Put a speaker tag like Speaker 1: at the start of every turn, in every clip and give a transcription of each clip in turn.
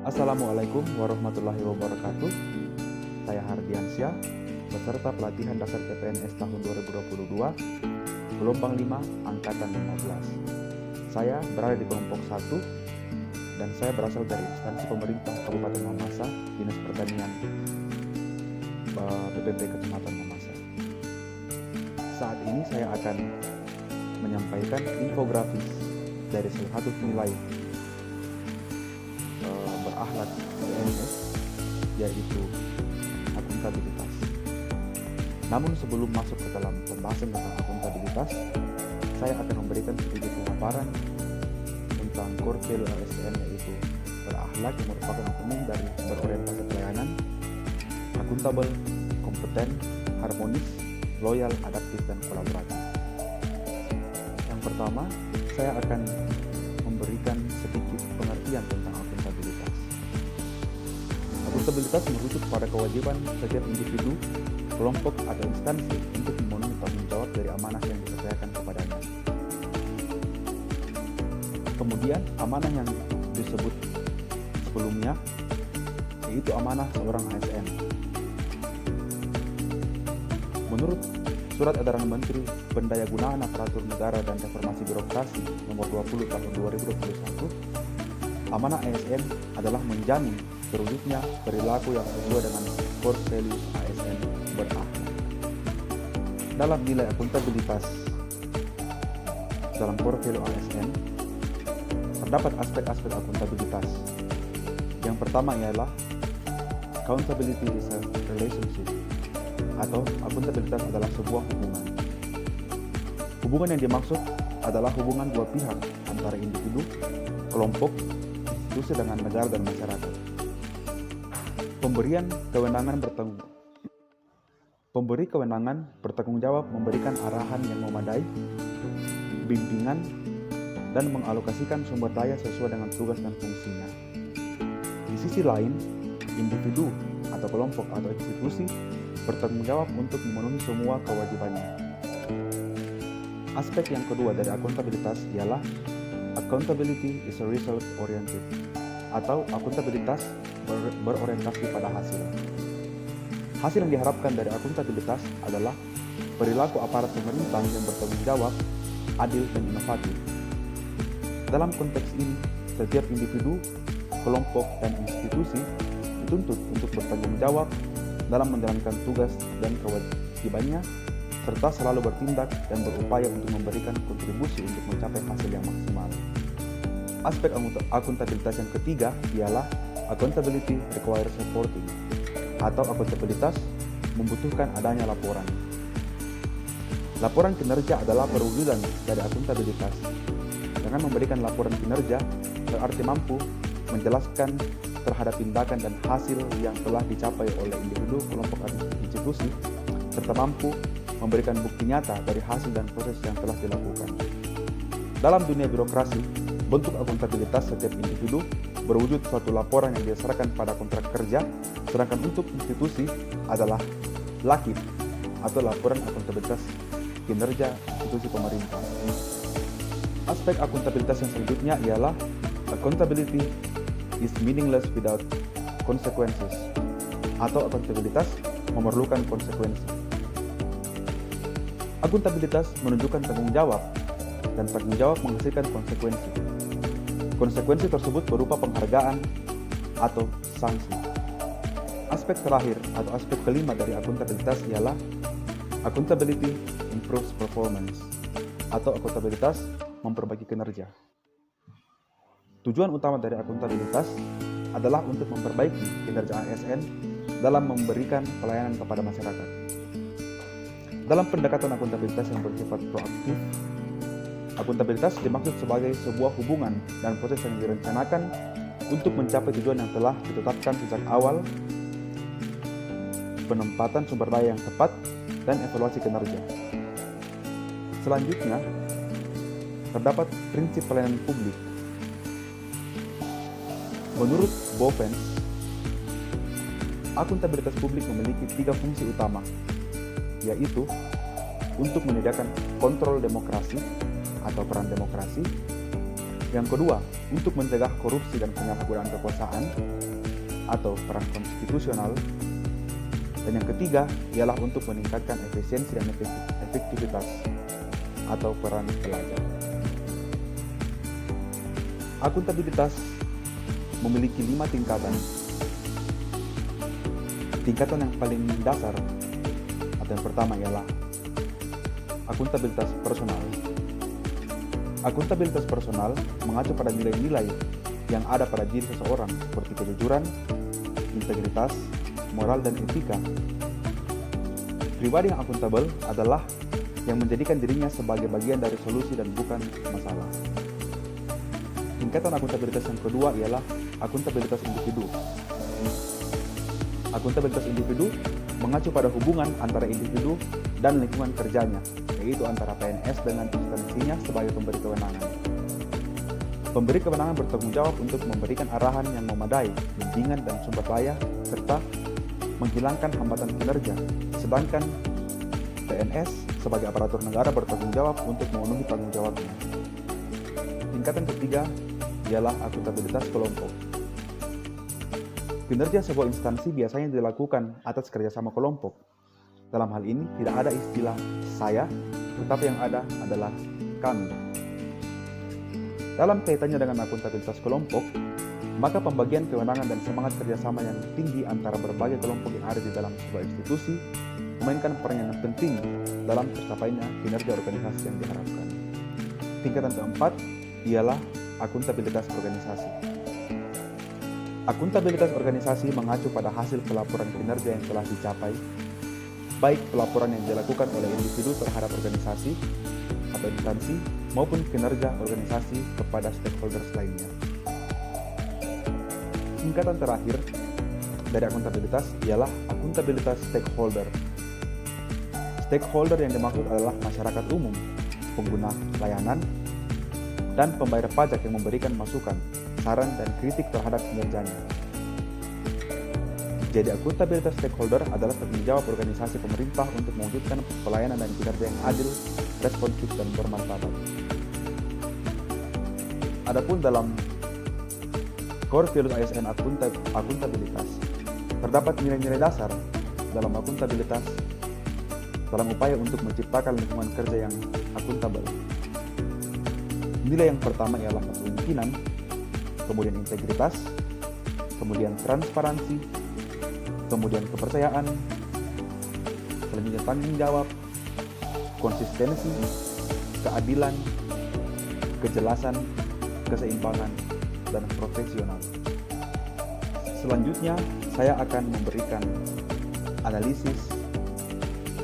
Speaker 1: Assalamualaikum warahmatullahi wabarakatuh. Saya Hardiansyah, peserta pelatihan dasar CPNS tahun 2022, gelombang 5, angkatan 15. Saya berada di kelompok 1 dan saya berasal dari instansi pemerintah Kabupaten Mamasa, Dinas Pertanian BPP Kecamatan Mamasa. Saat ini saya akan menyampaikan infografis dari salah satu nilai berakhlak CPNS, yaitu akuntabilitas. Namun sebelum masuk ke dalam pembahasan tentang akuntabilitas, saya akan memberikan sedikit pemaparan tentang core value ASN, yaitu berakhlak yang merupakan akronim dari berorientasi pelayanan, akuntabel, kompeten, harmonis, loyal, adaptif, dan kolaboratif. Yang pertama, saya akan memberikan sedikit pengertian tentang akuntabilitas. Akuntabilitas merujuk pada kewajiban setiap individu, kelompok, atau instansi untuk memenuhi tanggung jawab dari amanah yang dipercayakan kepadanya. Kemudian, amanah yang disebut sebelumnya yaitu amanah seorang ASN. Menurut Surat Edaran Menteri Pendayagunaan Aparatur Negara dan Reformasi Birokrasi Nomor 20 Tahun 2021, amanah ASN adalah menjamin terwujudnya perilaku yang sesuai dengan core values ASN berakhlak. Dalam nilai akuntabilitas dalam core value ASN, terdapat aspek-aspek akuntabilitas. Yang pertama ialah accountability is a relationship, atau akuntabilitas adalah sebuah hubungan. Hubungan yang dimaksud adalah hubungan dua pihak antara individu, kelompok, institusi dengan negara dan masyarakat. Pemberi kewenangan bertanggung jawab memberikan arahan yang memadai, bimbingan, dan mengalokasikan sumber daya sesuai dengan tugas dan fungsinya. Di sisi lain, individu atau kelompok atau institusi bertanggung jawab untuk memenuhi semua kewajibannya. Aspek yang kedua dari akuntabilitas ialah accountability is a result oriented, atau akuntabilitas berorientasi pada hasil. Hasil yang diharapkan dari akuntabilitas adalah perilaku aparat pemerintah yang bertanggung jawab, adil, dan inovatif. Dalam konteks ini, setiap individu, kelompok, dan institusi dituntut untuk bertanggung jawab dalam menjalankan tugas dan kewajibannya, serta selalu bertindak dan berupaya untuk memberikan kontribusi untuk mencapai hasil yang maksimal. Aspek akuntabilitas yang ketiga ialah accountability requires reporting, atau akuntabilitas membutuhkan adanya laporan. Laporan kinerja adalah perwujudan dari akuntabilitas. Dengan memberikan laporan kinerja, berarti mampu menjelaskan terhadap tindakan dan hasil yang telah dicapai oleh individu, kelompok, atau institusi, serta mampu memberikan bukti nyata dari hasil dan proses yang telah dilakukan. Dalam dunia birokrasi, bentuk akuntabilitas setiap individu berwujud suatu laporan yang didasarkan pada kontrak kerja, sedangkan untuk institusi adalah LAKIP, atau laporan akuntabilitas kinerja institusi pemerintah. Aspek akuntabilitas yang selanjutnya ialah accountability is meaningless without consequences, atau akuntabilitas memerlukan konsekuensi. Akuntabilitas menunjukkan tanggung jawab, dan tanggung jawab menghasilkan konsekuensi. Konsekuensi tersebut berupa penghargaan atau sanksi. Aspek terakhir atau aspek kelima dari akuntabilitas ialah accountability improves performance, atau akuntabilitas memperbaiki kinerja. Tujuan utama dari akuntabilitas adalah untuk memperbaiki kinerja ASN dalam memberikan pelayanan kepada masyarakat. Dalam pendekatan akuntabilitas yang bersifat proaktif, akuntabilitas dimaksud sebagai sebuah hubungan dan proses yang direncanakan untuk mencapai tujuan yang telah ditetapkan sejak awal, penempatan sumber daya yang tepat, dan evaluasi kinerja. Selanjutnya, terdapat prinsip pelayanan publik. Menurut Bovens, akuntabilitas publik memiliki 3 fungsi utama, yaitu untuk menyediakan kontrol demokrasi atau peran demokrasi. Yang kedua, untuk mencegah korupsi dan penyalahgunaan kekuasaan atau peran konstitusional. Dan yang ketiga ialah untuk meningkatkan efisiensi dan efektivitas atau peran pelajar. Akuntabilitas memiliki 5 tingkatan. Tingkatan yang paling dasar atau yang pertama ialah akuntabilitas personal. Akuntabilitas personal mengacu pada nilai-nilai yang ada pada diri seseorang seperti kejujuran, integritas, moral, dan etika. Pribadi yang akuntabel adalah yang menjadikan dirinya sebagai bagian dari solusi dan bukan masalah. Tingkatan akuntabilitas yang kedua ialah akuntabilitas individu. Akuntabilitas individu mengacu pada hubungan antara individu dan lingkungan kerjanya, yaitu antara PNS dengan instansinya sebagai pemberi kewenangan. Pemberi kewenangan bertanggung jawab untuk memberikan arahan yang memadai, bimbingan dan sumber daya, serta menghilangkan hambatan kinerja, sedangkan PNS sebagai aparatur negara bertanggung jawab untuk memenuhi tanggung jawabnya. Tingkatan ketiga ialah akuntabilitas kelompok. Kinerja sebuah instansi biasanya dilakukan atas kerjasama kelompok. Dalam hal ini tidak ada istilah saya, tetapi yang ada adalah kami. Dalam kaitannya dengan akuntabilitas kelompok, maka pembagian kewenangan dan semangat kerjasama yang tinggi antara berbagai kelompok yang ada di dalam sebuah institusi memainkan peran yang penting dalam tercapainya kinerja organisasi yang diharapkan. Tingkatan keempat ialah akuntabilitas organisasi. Akuntabilitas organisasi mengacu pada hasil pelaporan kinerja yang telah dicapai, baik pelaporan yang dilakukan oleh individu terhadap organisasi atau instansi maupun kinerja organisasi kepada stakeholders lainnya. Tingkatan terakhir dari akuntabilitas ialah akuntabilitas stakeholder. Stakeholder yang dimaksud adalah masyarakat umum, pengguna layanan, dan pembayar pajak yang memberikan masukan, saran, dan kritik terhadap kinerjanya. Jadi akuntabilitas stakeholder adalah tanggung jawab organisasi pemerintah untuk mewujudkan pelayanan dan kinerja yang adil, responsif, dan bermartabat. Adapun dalam Core Values ASN akuntabilitas, terdapat nilai-nilai dasar dalam akuntabilitas dalam upaya untuk menciptakan lingkungan kerja yang akuntabel. Nilai yang pertama ialah kepemimpinan, kemudian integritas, kemudian transparansi, kemudian kepercayaan, selanjutnya tanggung jawab, konsistensi, keadilan, kejelasan, keseimbangan, dan profesional. Selanjutnya, saya akan memberikan analisis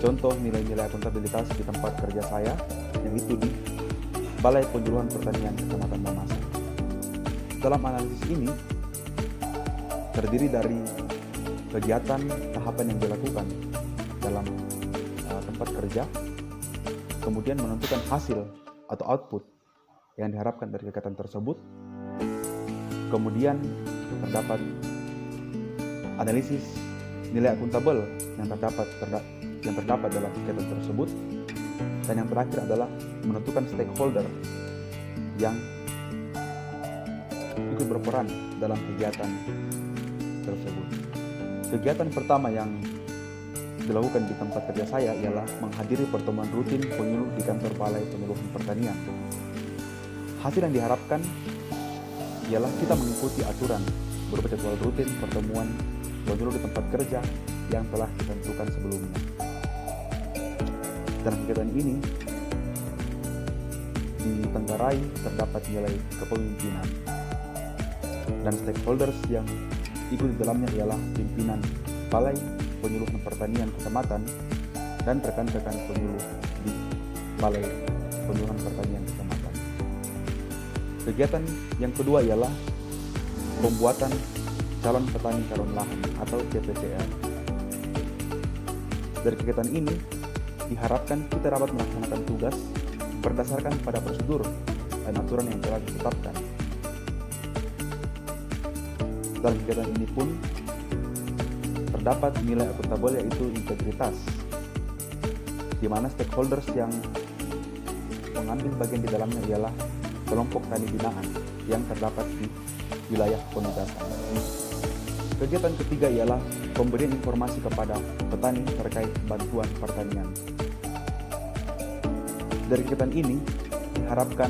Speaker 1: contoh nilai-nilai akuntabilitas di tempat kerja saya, yaitu di Balai Penyuluhan Pertanian Kecamatan Mamasa. Dalam analisis ini terdiri dari kegiatan tahapan yang dilakukan dalam tempat kerja, kemudian menentukan hasil atau output yang diharapkan dari kegiatan tersebut, kemudian terdapat analisis nilai akuntabel yang terdapat dalam kegiatan tersebut, dan yang terakhir adalah menentukan stakeholder yang ikut berperan dalam kegiatan tersebut. Kegiatan pertama yang dilakukan di tempat kerja saya ialah menghadiri pertemuan rutin penyuluh di kantor Balai Penyuluhan Pertanian. Hasil yang diharapkan ialah kita mengikuti aturan berupa jadwal rutin pertemuan penyuluh di tempat kerja yang telah ditentukan sebelumnya. Dalam kegiatan ini ditenggarai terdapat nilai kepemimpinan, dan stakeholders yang ikut di dalamnya ialah pimpinan Balai Penyuluhan Pertanian Kecamatan dan rekan-rekan penyuluh di Balai Penyuluhan Pertanian Kecamatan. Kegiatan yang kedua ialah pembuatan calon petani calon lahan atau CPCL. Dari kegiatan ini diharapkan kita dapat melaksanakan tugas berdasarkan pada prosedur dan aturan yang telah ditetapkan. Dalam kegiatan ini pun terdapat nilai akuntabel yaitu integritas, di mana stakeholders yang mengambil bagian di dalamnya ialah kelompok tani binaan. yang terdapat di wilayah penugasan. Kegiatan ketiga ialah pemberian informasi kepada petani terkait bantuan pertanian. Dari kegiatan ini diharapkan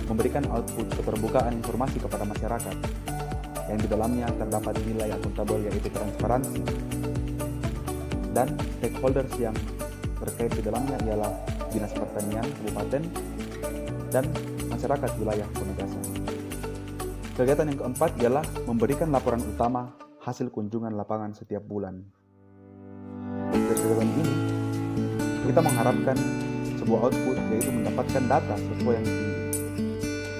Speaker 1: memberikan output keterbukaan informasi kepada masyarakat yang di dalamnya terdapat nilai akuntabel yaitu transparansi, dan stakeholders yang terkait di dalamnya ialah Dinas Pertanian Kabupaten dan masyarakat wilayah penugasan. Kegiatan yang keempat ialah memberikan laporan utama hasil kunjungan lapangan setiap bulan. Dari kegiatan ini, kita mengharapkan sebuah output yaitu mendapatkan data sesuai yang tinggi,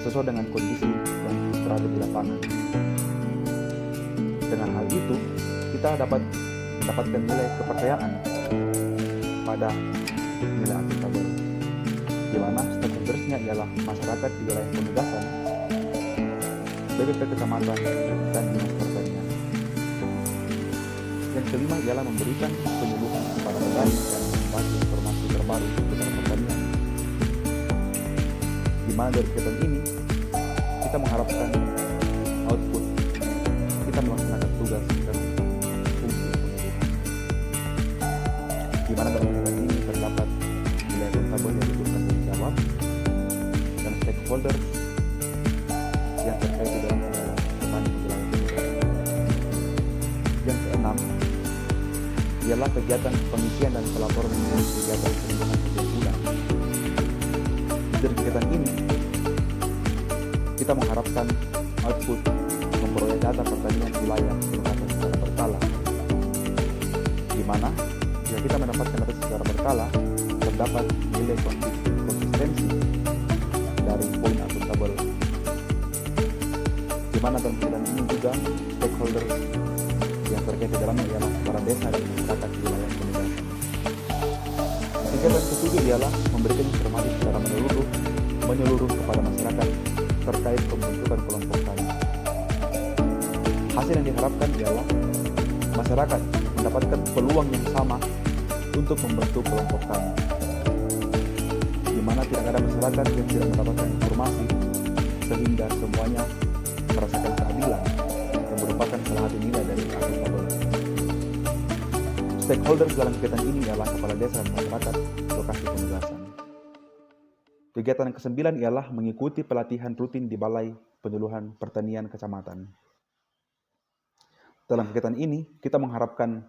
Speaker 1: sesuai dengan kondisi yang terjadi di lapangan. Dengan hal itu, kita dapat mendapatkan nilai kepercayaan pada nilai akuntabel, di mana stakeholdersnya ialah masyarakat di wilayah penugasan, BPP Kecamatan, dan Dinas Pertanian. Yang kelima ialah memberikan penyuluhan kepada petani dan membagi informasi terbaru seputar pertanian. Di mana dari kegiatan ini, kita mengharapkan output kita melaksanakan tugas dan fungsi penyuluhan. Di mana dalam kegiatan ini terdapat nilai akuntabel yang bertanggung jawab dan stakeholder yang terkait di dalam adalah petani di wilayah penugasan. Yang keenam ialah kegiatan pengisian dan pelaporan mengenai kegiatan penyuluhan setiap bulan. Dari kegiatan ini, kita mengharapkan output memperoleh data pertanian wilayah penugasan secara berkala, di mana jika kita mendapatkan data secara berkala, terdapat nilai konsistensi dari poin akuntabel, di mana dalam kegiatan ini juga stakeholder yang terkait di dalamnya ialah para desa dan masyarakat di wilayah penugasan. Kegiatan ketujuh ialah memberikan informasi secara menyeluruh kepada masyarakat terkait pembentukan kelompok tani. Hasil yang diharapkan ialah masyarakat mendapatkan peluang yang sama untuk membentuk kelompok tani, di mana tidak ada masyarakat yang tidak mendapatkan informasi sehingga semuanya merasakan keadilan yang merupakan salah satu nilai dari akuntabel. Stakeholders dalam kegiatan ini ialah kepala desa dan masyarakat lokasi penugasan. Kegiatan yang kesembilan ialah mengikuti pelatihan rutin di Balai Penyuluhan Pertanian Kecamatan. Dalam kegiatan ini, kita mengharapkan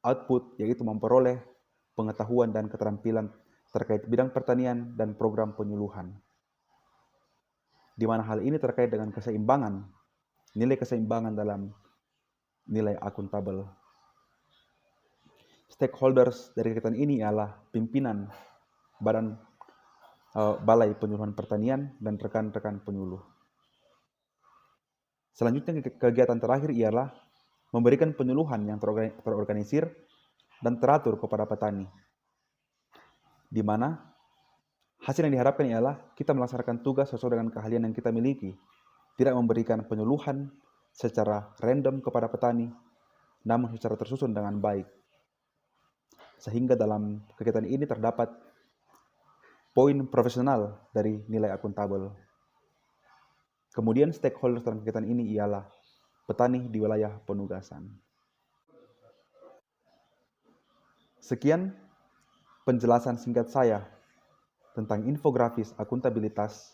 Speaker 1: output yaitu memperoleh pengetahuan dan keterampilan terkait bidang pertanian dan program penyuluhan, di mana hal ini terkait dengan nilai keseimbangan dalam nilai akuntabel. Stakeholders dari kegiatan ini ialah pimpinan Balai Penyuluhan Pertanian dan rekan-rekan penyuluh. Selanjutnya kegiatan terakhir ialah memberikan penyuluhan yang terorganisir dan teratur kepada petani, di mana hasil yang diharapkan ialah kita melaksanakan tugas sesuai dengan keahlian yang kita miliki, tidak memberikan penyuluhan secara random kepada petani, namun secara tersusun dengan baik. Sehingga dalam kegiatan ini terdapat poin profesional dari nilai akuntabel. Kemudian stakeholder dalam kegiatan ini ialah petani di wilayah penugasan. Sekian penjelasan singkat saya tentang infografis akuntabilitas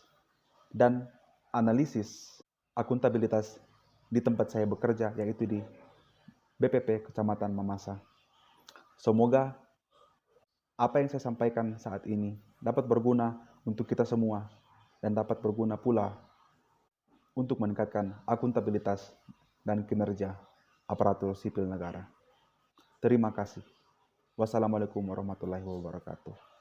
Speaker 1: dan analisis akuntabilitas di tempat saya bekerja, yaitu di BPP Kecamatan Mamasa. Semoga apa yang saya sampaikan saat ini dapat berguna untuk kita semua dan dapat berguna pula untuk meningkatkan akuntabilitas dan kinerja aparatur sipil negara. Terima kasih. Wassalamualaikum warahmatullahi wabarakatuh.